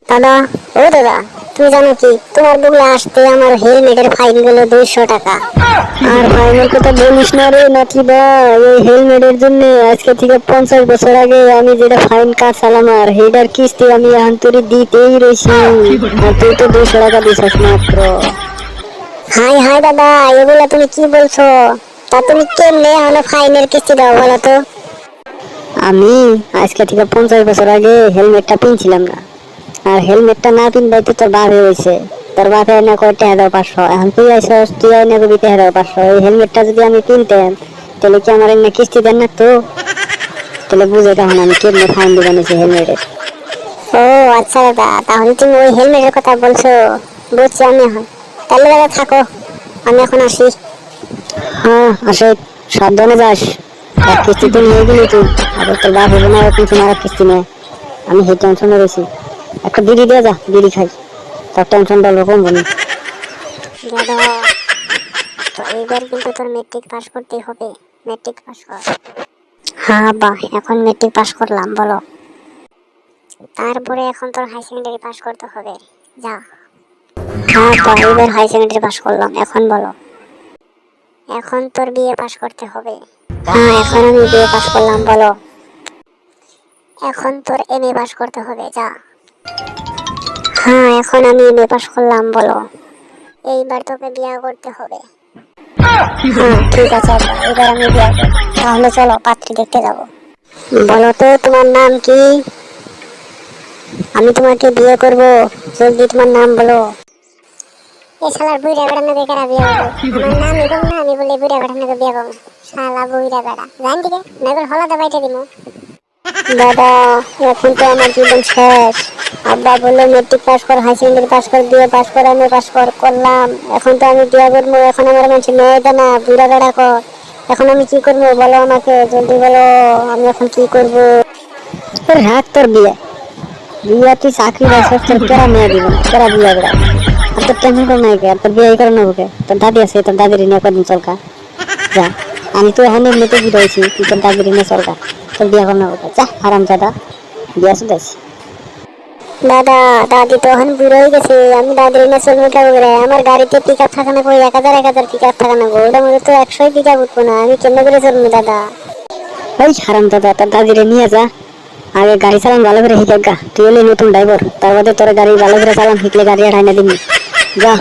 দাদা, ও দাদা, তুমি জানো কি তোমার বুগলা আসতে আমার হেলমেটের ফাইন গেল 200 টাকা। আর ফাইনের কথা বলিস না রে নাকি ভাই, এই হেলমেটের জন্য আজকে থেকে 50 বছর আগে আমি যেটা ফাইন কাটছিলাম আর হেডার কিস্তি আমি এখন তোরে দিতেই রয়েছি। আর তুই তো 200 টাকা দিছিস মাত্র। হাই হাই দাদা, এগুলা তুমি কি বলছো? তা তুমি কেমনে এখনো ফাইনের কিস্তি দাও বলো তো? আমি আজকে থেকে 50 বছর আগে হেলমেটটা পিনছিলাম না, আর হেলমেটটা না পিনবাই তো তোর বাপে হয়েছে। তোর বাপে এনে কয় টাকা দাও 500, এখন তুই আইসস তুই এনে কবি টাকা দাও 500। এই হেলমেটটা যদি আমি কিনতাম তাহলে কি আমার এনে কিস্তি দেন না তো? তাহলে বুঝে তখন আমি কেমনে ফাইন দিবেন হেলমেটের। ও আচ্ছা দাদা, তাহলে তুমি ওই হেলমেটের কথা বলছো। বুঝছি আমি এখন। তাহলে দাদা থাকো, আমি এখন আসি। হ্যাঁ আসে, সাবধানে যাস। এক কিস্তি তো নিয়ে গেলি তুই, আবার তোর বাপ হবে না কিন্তু আর এক কিস্তি নেয়। আমি সেই টেনশনে রয়েছি। একটা বিড়ি দিয়ে যা, বিড়ি খাই, তোর টেনশনটা অল্প কমবো না। দাদা, তো এইবার কিন্তু তোর মেট্রিক পাস করতেই হবে। মেট্রিক পাস কর। হ্যাঁ বাহ, এখন মেট্রিক পাস করলাম বলো। তারপরে এখন তোর হাই সেকেন্ডারি পাস করতে হবে। যা। হ্যাঁ তো এবার হাই সেকেন্ডারি পাস করলাম, এখন বলো। এখন তোর বিএ পাস করতে হবে। হ্যাঁ এখন আমি বিএ পাস করলাম বলো। এখন তোর এমএ পাস করতে হবে। যা। হ্যাঁ এখন আমি এমএ পাস করলাম বলো। এইবার তোকে বিয়ে করতে হবে। হ্যাঁ ঠিক আছে আব্বা, এবার আমি বিয়ে করব। তাহলে চলো পাত্রী দেখতে যাব। বলো তো তোমার নাম কি? আমি তোমাকে বিয়ে করব, জলদি তোমার নাম বলো। এ শালার বুইড়া বেড়া নাকি কারা বিয়ে করবো? আমার নাম এরকম না, আমি বলে বুইড়া বেড়া নাকি বিয়ে করবো? শালা বুইড়া বেড়া জান দিকে নাগর হলাদা বাইটা দিমু। দাদা, এখন তো আমার জীবন শেষ। আব্বা বললো মেট্রিক পাস কর, হাই সেকেন্ডারি পাস কর, বিএ পাস কর, এমএ পাস কর, করলাম। এখন তো আমি বিয়ে করবো, এখন আমার মানুষ মেয়ে দেয় না, বুড়া বেড়া কর। এখন আমি কি করবো বলো আমাকে, জলদি বলো। আমি এখন কি করবো? তোর হ্যাঁ তোর বিয়ে, বিয়ে তুই চাকরি পাইছিস, তোর কেরা মেয়ে দিব না, কেরা বিয়ে করে। আর তোর টেনশন কর নাই কে, আর তোর বিয়ে করে নেবো কে? তোর দাদি আছে, তোর দাদির নিয়ে কদিন চলকা। যা, আমি তো এখন এমনিতে বুঝাইছি, তুই তোর দাদির নিয়ে চলকা। তোর বিয়ে করে নেবো কে? যা আরাম দাদা, বিয়ে শুধাইছি। দাদা, দাদি তো এখন বুড়ো হয়ে গেছে, আমি দাদির না চলবো কেমন করে? আমার গাড়িতে পিক আপ থাকা না, কই 1000 পিক আপ থাকা না গো, ওটার মধ্যে তো 100 পিক আপ উঠবো না, আমি কেমন করে চলবো দাদা? ওই হারাম দাদা, তোর দাদিরে নিয়ে যা, আগে গাড়ি চালান ভালো করে শিখে গা। তুই হলে নতুন ড্রাইভার, তার বাদে তোর গাড়ি ভালো করে চালান শিখলে গাড়ি আর হাইনা দিবি। যা।